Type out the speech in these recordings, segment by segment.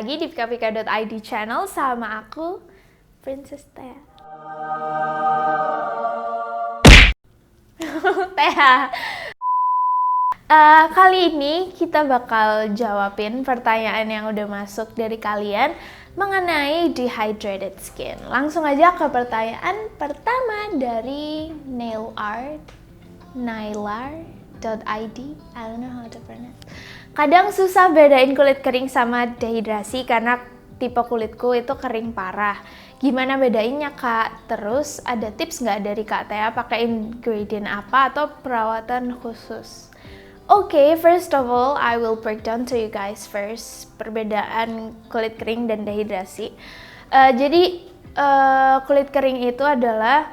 lagi di pika.id channel sama aku, Princess Tea. Tea. Kali ini kita bakal jawabin pertanyaan yang udah masuk dari kalian mengenai dehydrated skin. Langsung aja ke pertanyaan pertama dari nailar.id. I don't know how to pronounce. Kadang susah bedain kulit kering sama dehidrasi karena tipe kulitku itu kering parah. Gimana bedainnya, Kak? Terus ada tips nggak dari Kak Tea pakai ingredient apa atau perawatan khusus? Okay, first of all, I will break down to you guys first perbedaan kulit kering dan dehidrasi. Kulit kering itu adalah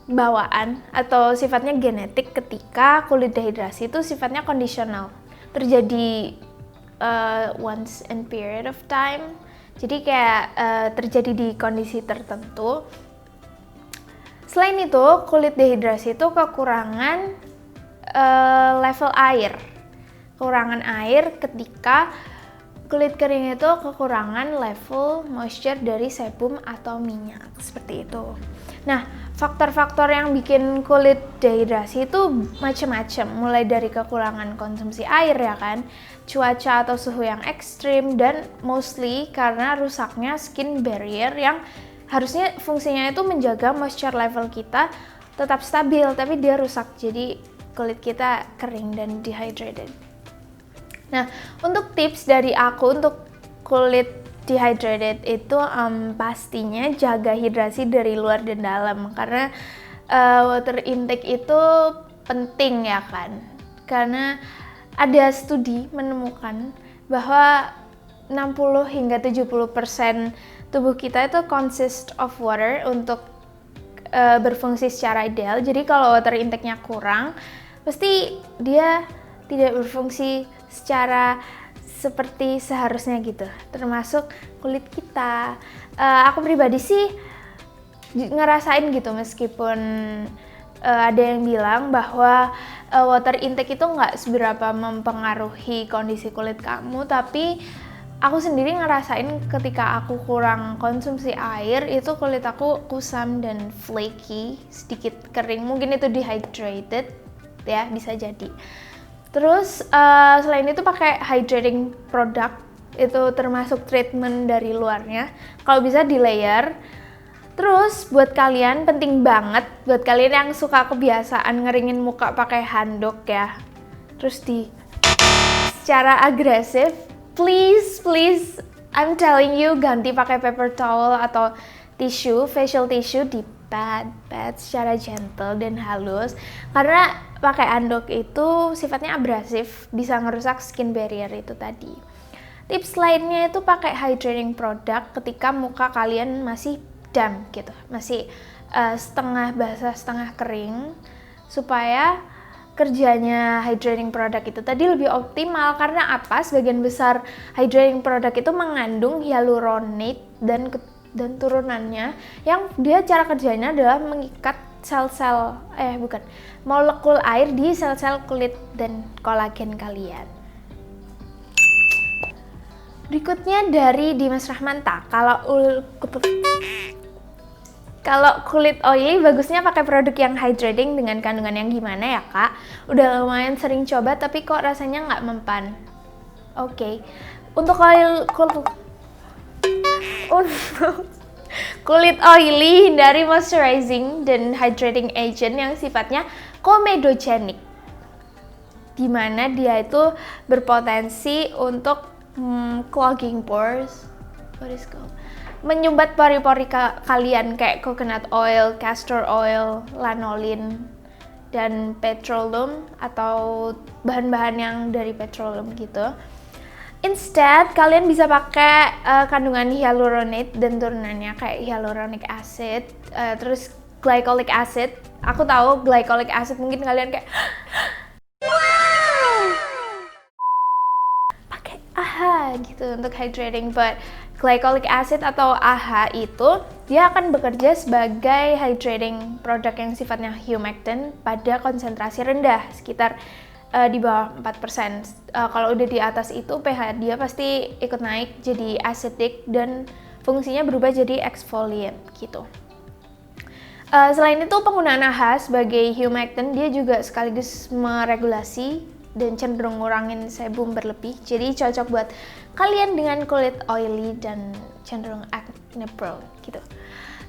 bawaan atau sifatnya genetik, ketika kulit dehidrasi itu sifatnya kondisional. Terjadi once in period of time. Jadi kayak terjadi di kondisi tertentu. Selain itu, kulit dehidrasi itu kekurangan level air. Kekurangan air ketika kulit kering itu kekurangan level moisture dari sebum atau minyak, seperti itu. Nah, faktor-faktor yang bikin kulit dehidrasi itu macam-macam, mulai dari kekurangan konsumsi air ya kan, cuaca atau suhu yang ekstrim, dan mostly karena rusaknya skin barrier yang harusnya fungsinya itu menjaga moisture level kita tetap stabil, tapi dia rusak, jadi kulit kita kering dan dehydrated. Nah, untuk tips dari aku untuk kulit dehydrated itu pastinya jaga hidrasi dari luar dan dalam, karena water intake itu penting ya kan, karena ada studi menemukan bahwa 60 hingga 70% tubuh kita itu consist of water untuk berfungsi secara ideal. Jadi kalau water intake-nya kurang, pasti dia tidak berfungsi secara seperti seharusnya gitu, termasuk kulit kita. Aku pribadi sih ngerasain gitu, meskipun ada yang bilang bahwa water intake itu nggak seberapa mempengaruhi kondisi kulit kamu, tapi aku sendiri ngerasain ketika aku kurang konsumsi air, itu kulit aku kusam dan flaky, sedikit kering, mungkin itu dehydrated ya, bisa jadi. Terus selain itu pakai hydrating product, itu termasuk treatment dari luarnya, kalau bisa di layer. Terus buat kalian, penting banget buat kalian yang suka kebiasaan ngeringin muka pakai handuk ya, terus secara agresif, please I'm telling you, ganti pakai paper towel atau tisu, facial tissue, di pat secara gentle dan halus, karena pakai handuk itu sifatnya abrasif, bisa ngerusak skin barrier itu tadi. Tips lainnya itu pakai hydrating product ketika muka kalian masih damp gitu, masih setengah basah setengah kering, supaya kerjanya hydrating product itu tadi lebih optimal. Karena apa? Sebagian besar hydrating product itu mengandung hyaluronate dan turunannya, yang dia cara kerjanya adalah mengikat molekul air di sel-sel kulit dan kolagen kalian. Berikutnya dari Dimas Rahmanta, kalau kulit oily bagusnya pakai produk yang hydrating dengan kandungan yang gimana ya, Kak? Udah lumayan sering coba tapi kok rasanya nggak mempan. Oke. Untuk kulit oily, hindari moisturizing dan hydrating agent yang sifatnya comedogenic, dimana dia itu berpotensi untuk clogging pores, menyumbat pori-pori kalian, kayak coconut oil, castor oil, lanolin, dan petroleum atau bahan-bahan yang dari petroleum gitu. Instead, kalian bisa pakai kandungan hyaluronate dan turunannya kayak hyaluronic acid, terus glycolic acid. Aku tahu glycolic acid mungkin kalian kayak wow, pakai AHA gitu untuk hydrating, but glycolic acid atau AHA itu dia akan bekerja sebagai hydrating product yang sifatnya humectant pada konsentrasi rendah, sekitar di bawah 4%. Kalau udah di atas itu pH dia pasti ikut naik jadi acidic dan fungsinya berubah jadi exfoliant gitu. Selain itu penggunaan AHA sebagai humectant dia juga sekaligus meregulasi dan cenderung ngurangin sebum berlebih. Jadi cocok buat kalian dengan kulit oily dan cenderung acne prone gitu.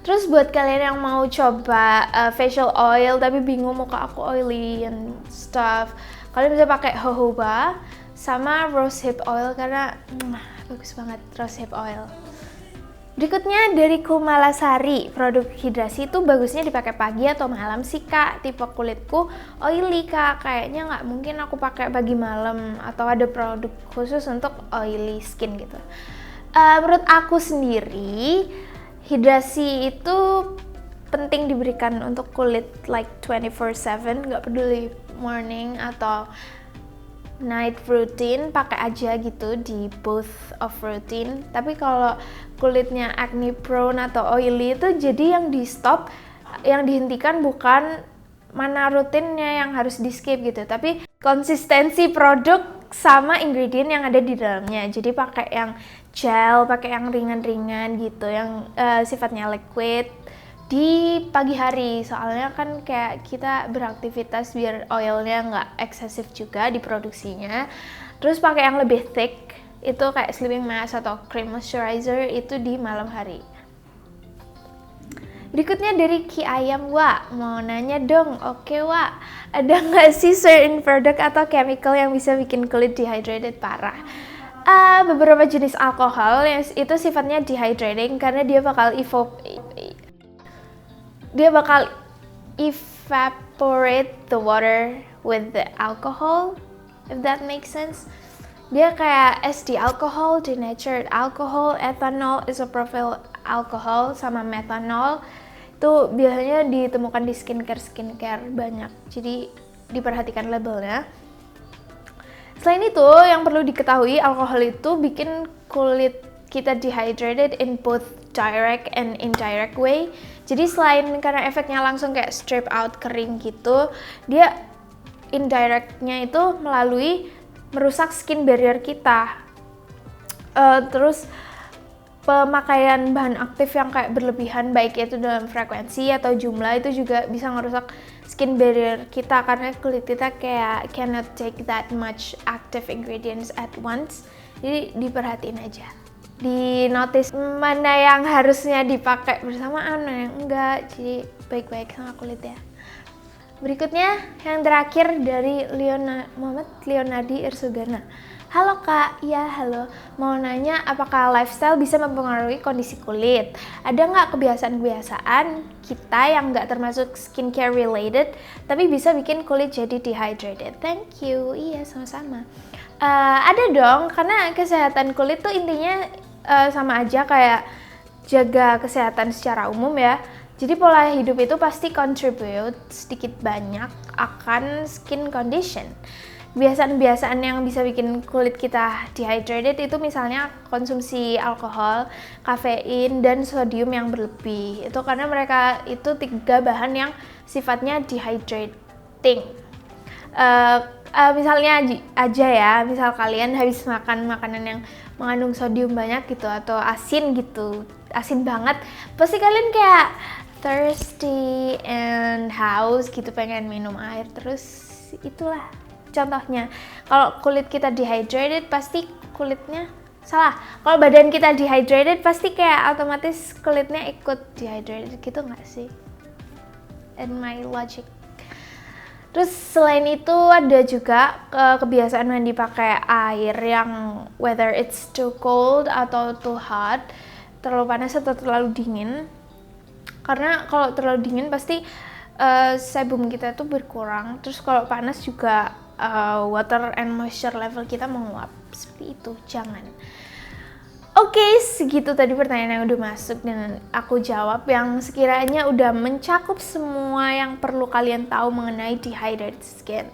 Terus buat kalian yang mau coba facial oil tapi bingung muka aku oily and stuff, kalian bisa pakai jojoba sama rosehip oil karena bagus banget rosehip oil. Berikutnya dari Kumalasari, produk hidrasi itu bagusnya dipakai pagi atau malam sih kak. Tipe kulitku oily kak, kayaknya nggak mungkin aku pakai pagi malam atau ada produk khusus untuk oily skin gitu. Menurut aku sendiri, hidrasi itu penting diberikan untuk kulit like 24/7, nggak peduli morning atau night routine, pakai aja gitu di both of routine. Tapi kalau kulitnya acne prone atau oily itu jadi yang di stop, yang dihentikan bukan mana rutinnya yang harus di skip gitu, tapi konsistensi produk sama ingredient yang ada di dalamnya. Jadi pakai yang gel, pakai yang ringan-ringan gitu, yang sifatnya liquid di pagi hari, soalnya kan kayak kita beraktivitas biar oilnya nggak eksesif juga diproduksinya. Terus pakai yang lebih thick, itu kayak sleeping mask atau cream moisturizer itu di malam hari. Berikutnya dari Ki Ayam, Wak, mau nanya dong. Oke Wak, ada nggak sih certain produk atau chemical yang bisa bikin kulit dehydrated parah? Beberapa jenis alkohol yang itu sifatnya dehydrating karena dia bakal evaporate the water with the alcohol, if that makes sense. Dia kayak SD alcohol, denatured alcohol, ethanol, isopropyl alcohol, sama methanol. Itu biasanya ditemukan di skincare banyak, jadi diperhatikan labelnya. Selain itu, yang perlu diketahui, alkohol itu bikin kulit kita dehydrated in both direct and indirect way. Jadi selain karena efeknya langsung kayak strip out kering gitu, dia indirectnya itu melalui merusak skin barrier kita. Terus pemakaian bahan aktif yang kayak berlebihan, baik itu dalam frekuensi atau jumlah, itu juga bisa ngerusak skin barrier kita karena kulit kita kayak cannot take that much active ingredients at once. Jadi diperhatiin aja, di notice mana yang harusnya dipakai bersamaan, mana yang enggak, jadi baik-baik sama kulit ya. Berikutnya yang terakhir dari Muhammad Leonardi Irsugana. Halo kak, ya halo, mau nanya apakah lifestyle bisa mempengaruhi kondisi kulit? Ada nggak kebiasaan-kebiasaan kita yang nggak termasuk skincare related tapi bisa bikin kulit jadi dehydrated? Thank you. Iya, sama-sama. Ada dong, karena kesehatan kulit tuh intinya sama aja kayak jaga kesehatan secara umum ya. Jadi pola hidup itu pasti contribute sedikit banyak akan skin condition. Kebiasaan-kebiasaan yang bisa bikin kulit kita dehydrated itu misalnya konsumsi alkohol, kafein, dan sodium yang berlebih. Itu karena mereka itu 3 bahan yang sifatnya dehydrating. Misalnya aja ya, misal kalian habis makan makanan yang mengandung sodium banyak gitu atau asin gitu, asin banget, pasti kalian kayak thirsty and haus gitu, pengen minum air terus. Itulah contohnya. Kalau kulit kita dehydrated pasti kulitnya kalau badan kita dehydrated pasti kayak otomatis kulitnya ikut dehydrated gitu nggak sih? And my logic. Terus selain itu ada juga kebiasaan mandi pakai air yang whether it's too cold atau too hot, terlalu panas atau terlalu dingin. Karena kalau terlalu dingin pasti sebum kita tuh berkurang. Terus kalau panas juga water and moisture level kita menguap. Seperti itu, jangan. Oke, segitu tadi pertanyaan yang udah masuk dan aku jawab yang sekiranya udah mencakup semua yang perlu kalian tahu mengenai dehydrated skin.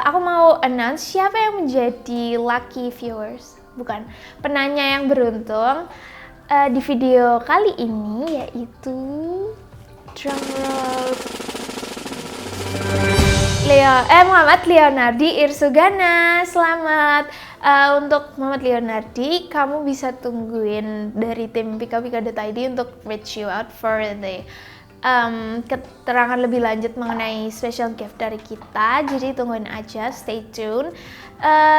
Aku mau announce siapa yang menjadi lucky viewers, bukan, penanya yang beruntung di video kali ini, yaitu drumroll. Muhammad Leonardi Irsugana. Selamat untuk Muhammad Leonardi, kamu bisa tungguin dari tim pika.id untuk reach you out for the keterangan lebih lanjut mengenai special gift dari kita. Jadi tungguin aja, stay tune.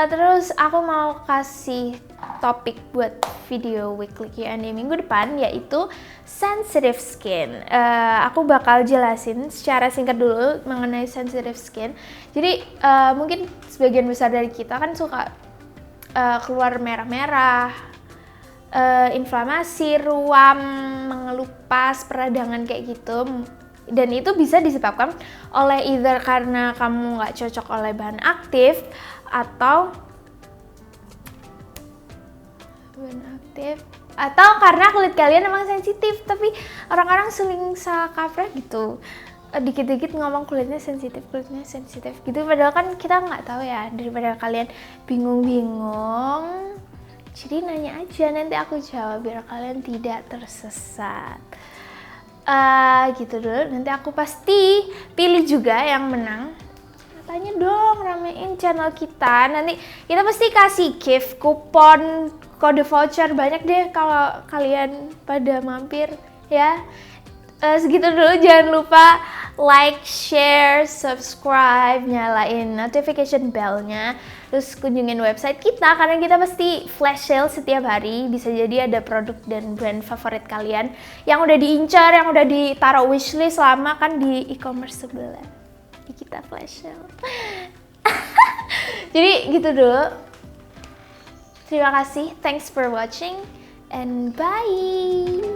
Terus aku mau kasih topik buat video weekly Q&A minggu depan, yaitu sensitive skin. Aku bakal jelasin secara singkat dulu mengenai sensitive skin. Jadi mungkin sebagian besar dari kita kan suka keluar merah-merah, inflamasi, ruam, mengelupas, peradangan kayak gitu. Dan itu bisa disebabkan oleh either karena kamu nggak cocok oleh bahan aktif atau karena kulit kalian emang sensitif, tapi orang-orang sering salah kaprah gitu, dikit-dikit ngomong kulitnya sensitif gitu, padahal kan kita nggak tahu ya. Daripada kalian bingung-bingung, jadi nanya aja, nanti aku jawab biar kalian tidak tersesat. Gitu dulu, nanti aku pasti pilih juga yang menang. Tanya dong, ramein channel kita. Nanti kita pasti kasih gift, kupon, kode voucher banyak deh kalau kalian pada mampir ya. Segitu dulu, jangan lupa like, share, subscribe, nyalain notification bell-nya. Terus kunjungin website kita karena kita pasti flash sale setiap hari. Bisa jadi ada produk dan brand favorit kalian yang udah diincar, yang udah ditaruh wishlist lama kan di e-commerce sebelah. Kita flash sale. Jadi gitu dulu. Terima kasih, thanks for watching and bye.